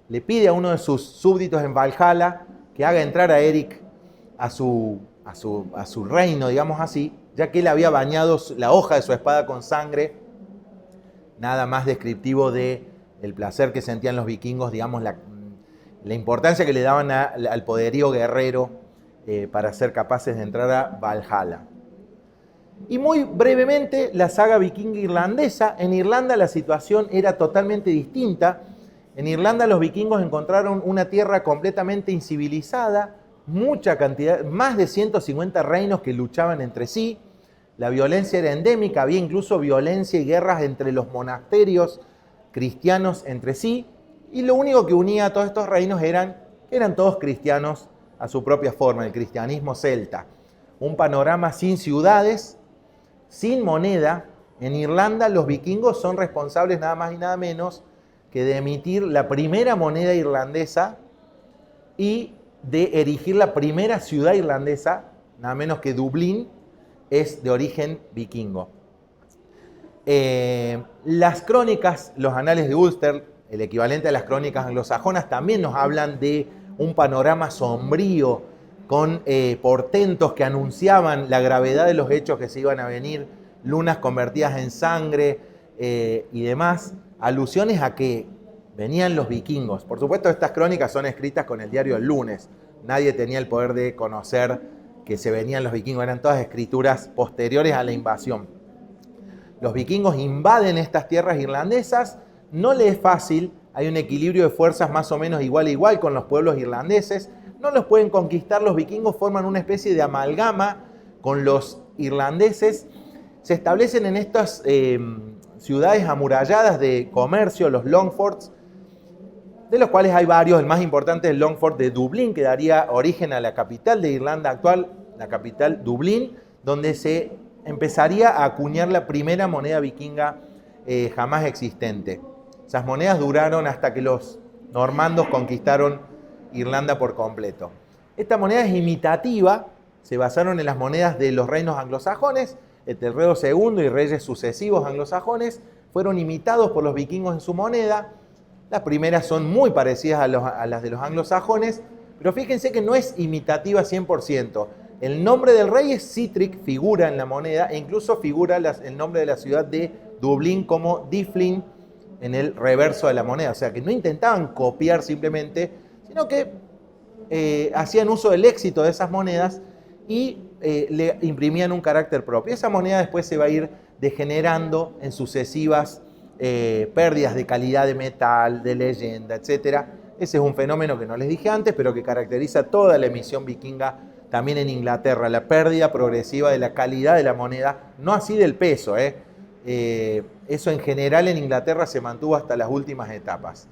le pide a uno de sus súbditos en Valhalla que haga entrar a Eric a su reino, digamos así, ya que él había bañado la hoja de su espada con sangre. Nada más descriptivo del placer que sentían los vikingos, digamos, la importancia que le daban al poderío guerrero para ser capaces de entrar a Valhalla. Y muy brevemente, la saga vikinga irlandesa. En Irlanda la situación era totalmente distinta. En Irlanda los vikingos encontraron una tierra completamente incivilizada, mucha cantidad, más de 150 reinos que luchaban entre sí. La violencia era endémica, había incluso violencia y guerras entre los monasterios cristianos entre sí, y lo único que unía a todos estos reinos eran todos cristianos a su propia forma, el cristianismo celta. Un panorama sin ciudades, sin moneda. En Irlanda los vikingos son responsables nada más y nada menos que de emitir la primera moneda irlandesa y de erigir la primera ciudad irlandesa, nada menos que Dublín, es de origen vikingo. Las crónicas, los anales de Ulster, el equivalente a las crónicas anglosajonas, también nos hablan de un panorama sombrío con portentos que anunciaban la gravedad de los hechos que se iban a venir, lunas convertidas en sangre y demás, alusiones a que venían los vikingos. Por supuesto, estas crónicas son escritas con el diario El Lunes. Nadie tenía el poder de conocer que se venían los vikingos, eran todas escrituras posteriores a la invasión. Los vikingos invaden estas tierras irlandesas, no les es fácil, hay un equilibrio de fuerzas más o menos igual a igual con los pueblos irlandeses, no los pueden conquistar, los vikingos forman una especie de amalgama con los irlandeses, se establecen en estas ciudades amuralladas de comercio, los Longfords, de los cuales hay varios. El más importante es el Longford de Dublín, que daría origen a la capital de Irlanda actual, la capital Dublín, donde se empezaría a acuñar la primera moneda vikinga jamás existente. Esas monedas duraron hasta que los normandos conquistaron Irlanda por completo. Esta moneda es imitativa, se basaron en las monedas de los reinos anglosajones. Etelredo II y reyes sucesivos anglosajones fueron imitados por los vikingos en su moneda. Las primeras son muy parecidas a las de los anglosajones, pero fíjense que no es imitativa 100%. El nombre del rey es Sitrick, figura en la moneda, e incluso figura el nombre de la ciudad de Dublín como Diflin en el reverso de la moneda. O sea que no intentaban copiar simplemente, sino que hacían uso del éxito de esas monedas y le imprimían un carácter propio. Esa moneda después se va a ir degenerando en sucesivas pérdidas de calidad de metal, de leyenda, etc. Ese es un fenómeno que no les dije antes, pero que caracteriza toda la emisión vikinga también en Inglaterra, la pérdida progresiva de la calidad de la moneda, no así del peso. Eso en general en Inglaterra se mantuvo hasta las últimas etapas.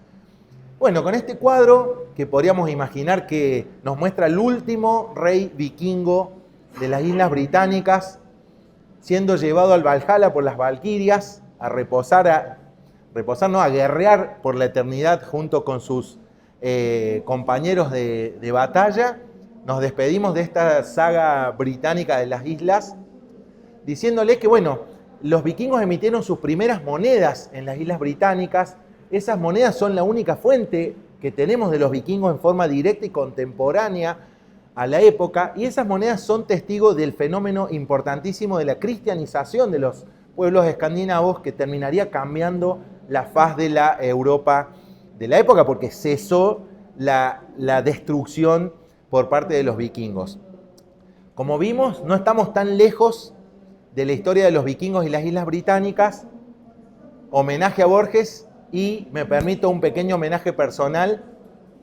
Bueno, con este cuadro que podríamos imaginar que nos muestra el último rey vikingo de las Islas Británicas, siendo llevado al Valhalla por las Valquirias, a guerrear por la eternidad junto con sus compañeros de batalla. Nos despedimos de esta saga británica de las islas, diciéndoles que, bueno, los vikingos emitieron sus primeras monedas en las Islas Británicas. Esas monedas son la única fuente que tenemos de los vikingos en forma directa y contemporánea a la época, y esas monedas son testigos del fenómeno importantísimo de la cristianización de los pueblos escandinavos, que terminaría cambiando la faz de la Europa de la época, porque cesó la destrucción por parte de los vikingos. Como vimos, no estamos tan lejos de la historia de los vikingos y las Islas Británicas. Homenaje a Borges, y me permito un pequeño homenaje personal.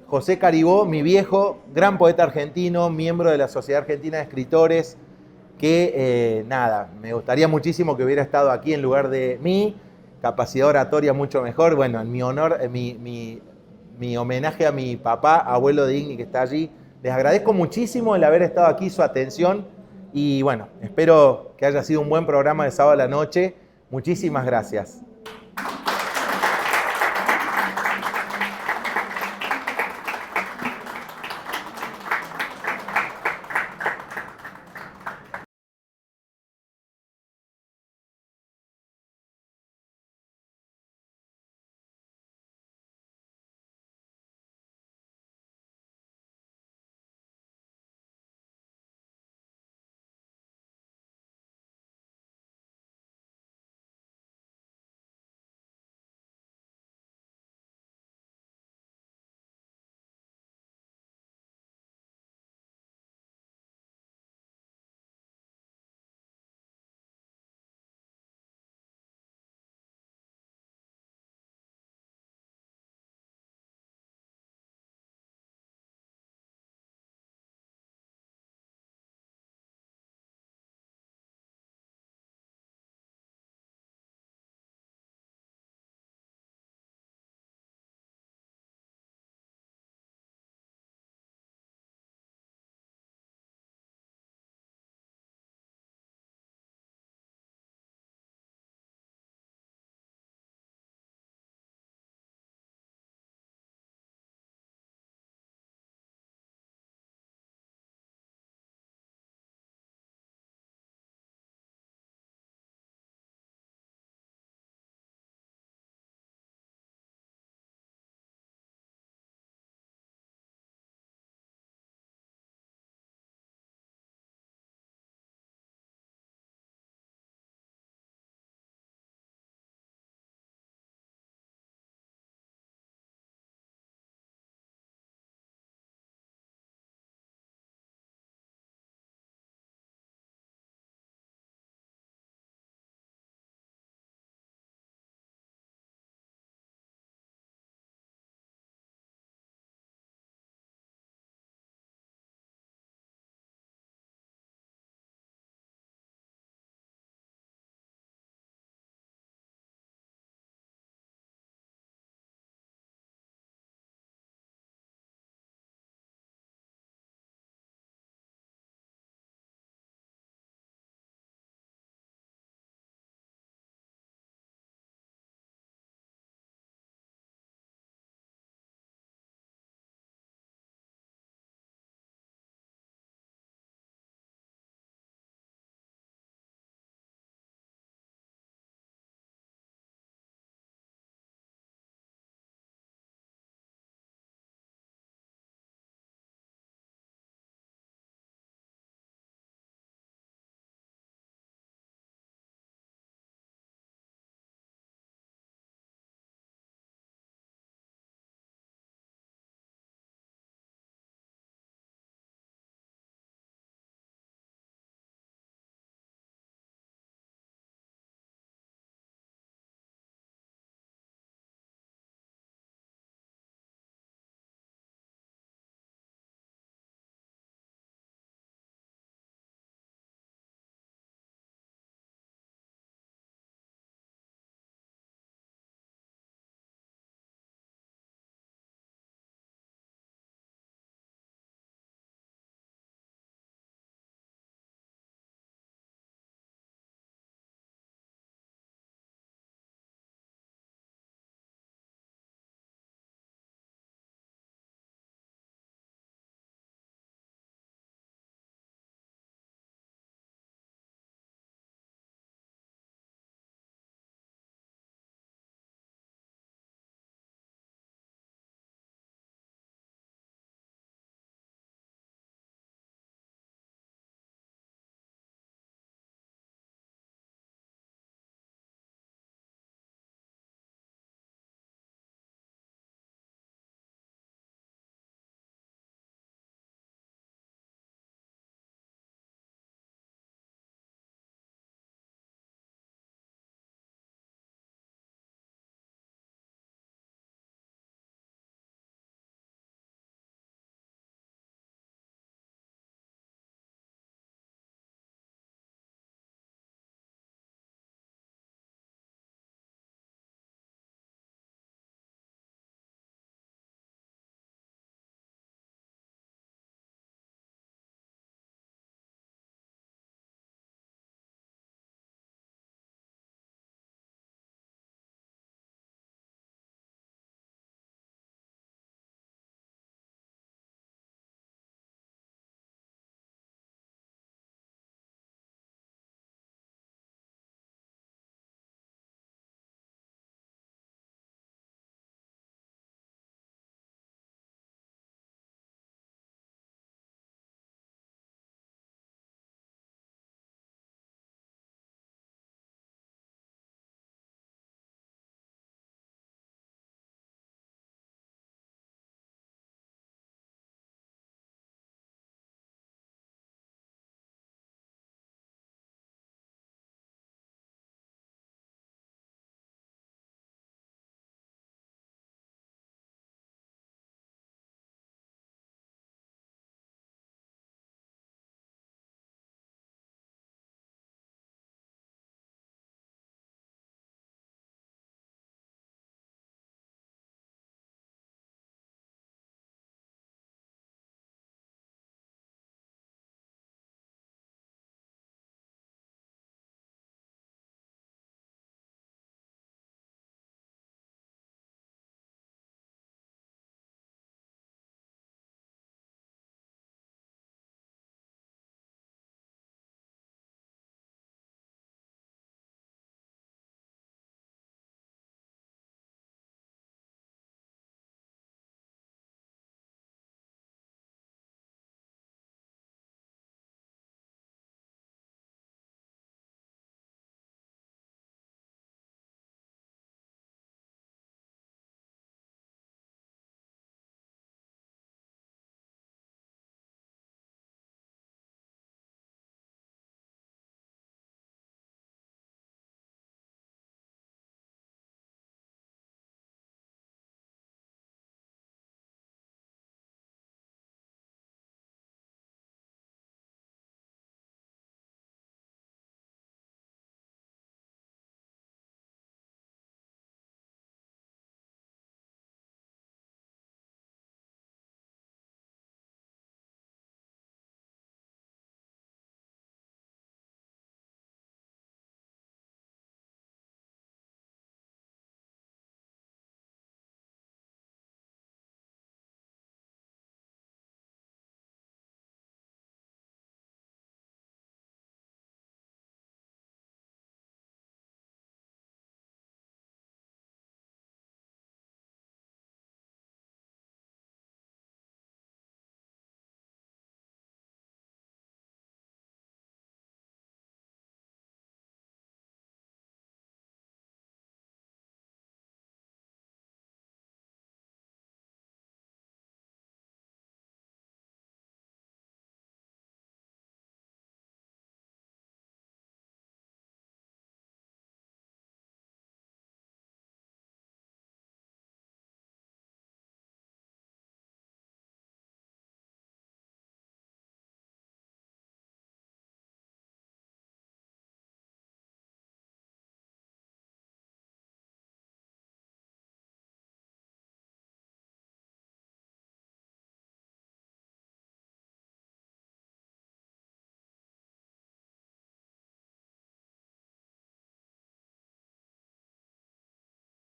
José Caribó, mi viejo, gran poeta argentino, miembro de la Sociedad Argentina de Escritores, que me gustaría muchísimo que hubiera estado aquí en lugar de mí, capacidad oratoria mucho mejor. Bueno, en mi honor, mi homenaje a mi papá, abuelo de Igni, que está allí. Les agradezco muchísimo el haber estado aquí, su atención, y bueno, espero que haya sido un buen programa de sábado a la noche. Muchísimas gracias.